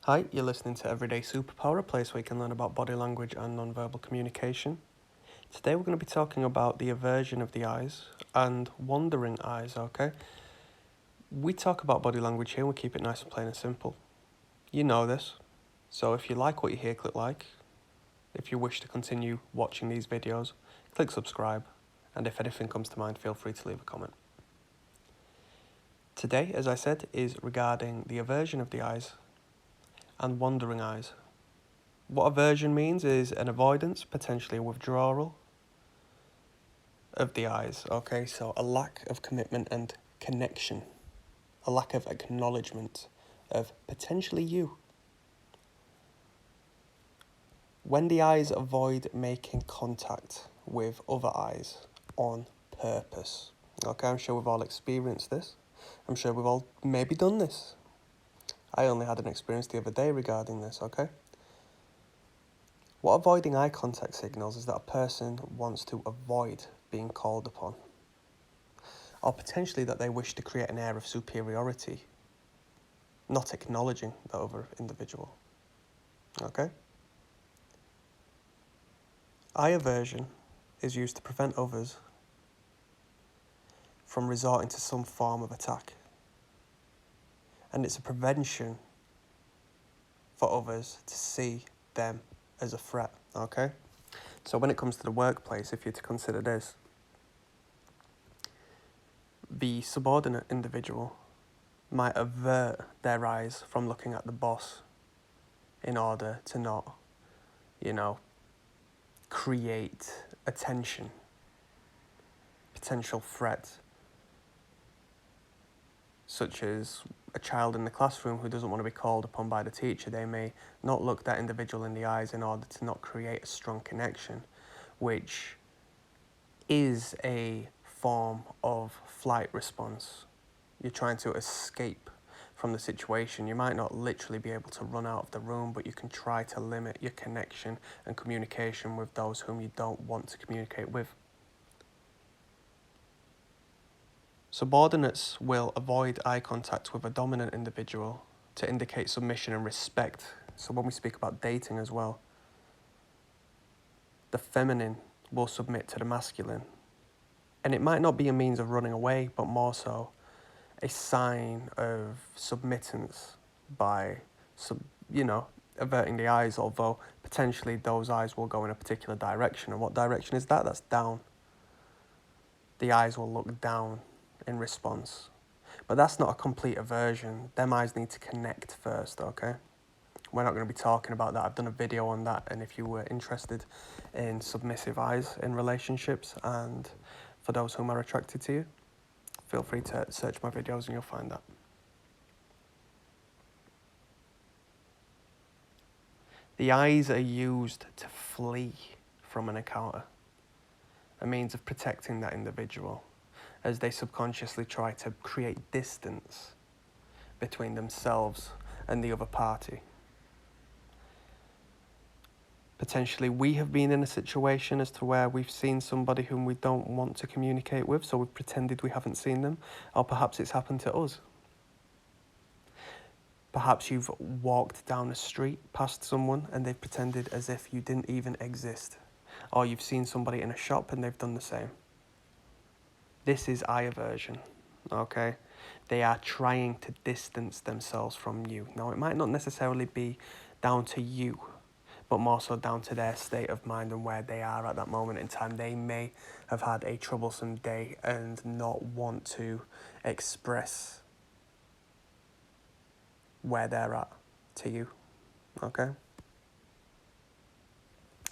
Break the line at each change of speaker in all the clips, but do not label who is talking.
Hi, you're listening to Everyday Superpower, a place where you can learn about body language and non-verbal communication. Today we're going to be talking about the aversion of the eyes and wandering eyes, okay? We talk about body language here and we keep it nice and plain and simple. You know this, so if you like what you hear, click like. If you wish to continue watching these videos, click subscribe. And if anything comes to mind, feel free to leave a comment. Today, as I said, is regarding the aversion of the eyes and wandering eyes. What aversion means is an avoidance, potentially a withdrawal of the eyes, okay? So a lack of commitment and connection, a lack of acknowledgement of potentially you. When the eyes avoid making contact with other eyes on purpose, okay? I'm sure we've all experienced this. I'm sure we've all maybe done this. I only had an experience the other day regarding this, okay? What avoiding eye contact signals is that a person wants to avoid being called upon, or potentially that they wish to create an air of superiority, not acknowledging the other individual. Okay? Eye aversion is used to prevent others from resorting to some form of attack, and it's a prevention for others to see them as a threat. Okay? So when it comes to the workplace, if you're to consider this, the subordinate individual might avert their eyes from looking at the boss in order to not, create attention, potential threat, such as a child in the classroom who doesn't want to be called upon by the teacher. They may not look that individual in the eyes in order to not create a strong connection, which is a form of flight response. You're trying to escape from the situation. You might not literally be able to run out of the room, but you can try to limit your connection and communication with those whom you don't want to communicate with. Subordinates will avoid eye contact with a dominant individual to indicate submission and respect. So when we speak about dating as well, the feminine will submit to the masculine. And it might not be a means of running away, but more so a sign of submittance by, averting the eyes, although potentially those eyes will go in a particular direction. And what direction is that? That's down. The eyes will look down in response. But that's not a complete aversion. Them eyes need to connect first, okay? We're not going to be talking about that. I've done a video on that, and if you were interested in submissive eyes in relationships and for those whom are attracted to you, feel free to search my videos and you'll find that. The eyes are used to flee from an encounter, a means of protecting that individual as they subconsciously try to create distance between themselves and the other party. Potentially we have been in a situation as to where we've seen somebody whom we don't want to communicate with, so we've pretended we haven't seen them, or perhaps it's happened to us. Perhaps you've walked down a street past someone and they've pretended as if you didn't even exist. Or you've seen somebody in a shop and they've done the same. This is eye aversion, okay? They are trying to distance themselves from you. Now, it might not necessarily be down to you, but more so down to their state of mind and where they are at that moment in time. They may have had a troublesome day and not want to express where they're at to you, okay?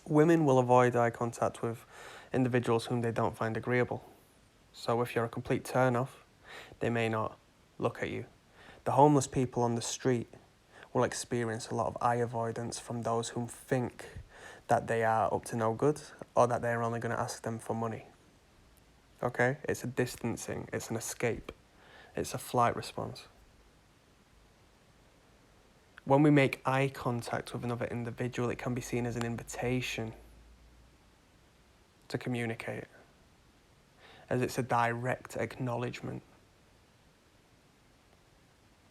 Women will avoid eye contact with individuals whom they don't find agreeable. So if you're a complete turn-off, they may not look at you. The homeless people on the street will experience a lot of eye avoidance from those whom think that they are up to no good or that they're only going to ask them for money. Okay? It's a distancing, it's an escape, it's a flight response. When we make eye contact with another individual, it can be seen as an invitation to communicate, as it's a direct acknowledgement.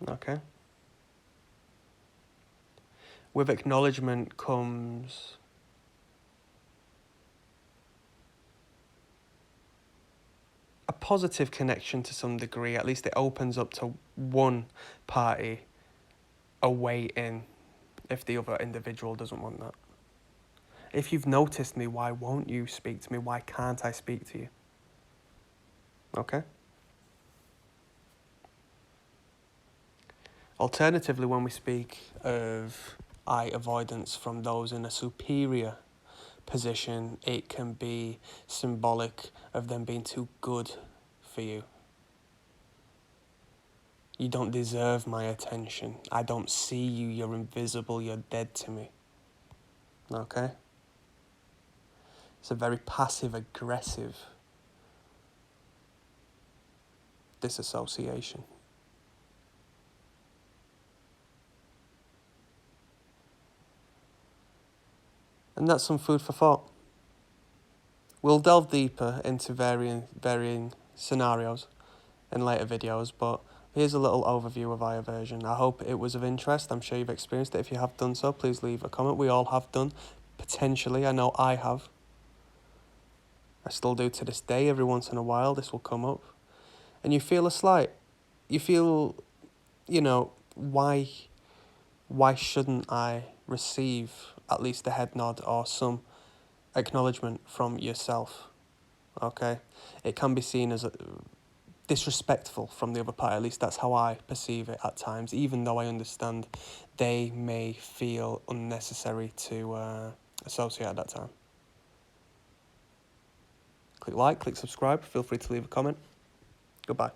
Okay? with acknowledgement comes a positive connection to some degree. At least it opens up to one party a way in if the other individual doesn't want that. If you've noticed me, why won't you speak to me? Why can't I speak to you? Okay? Alternatively, when we speak of eye avoidance from those in a superior position, it can be symbolic of them being too good for you. You don't deserve my attention. I don't see you. You're invisible. You're dead to me. Okay? It's a very passive-aggressive disassociation. And that's some food for thought. We'll delve deeper into varying scenarios in later videos, but here's a little overview of eye aversion. I hope it was of interest. I'm sure you've experienced it. If you have done so, please leave a comment. We all have done, potentially. I know I have. I still do to this day. Every once in a while, this will come up. And you feel a slight, you feel, why shouldn't I receive at least a head nod or some acknowledgement from yourself? Okay? It can be seen as disrespectful from the other party. At least that's how I perceive it at times, even though I understand they may feel unnecessary to associate at that time. Click like, click subscribe. Feel free to leave a comment. Goodbye.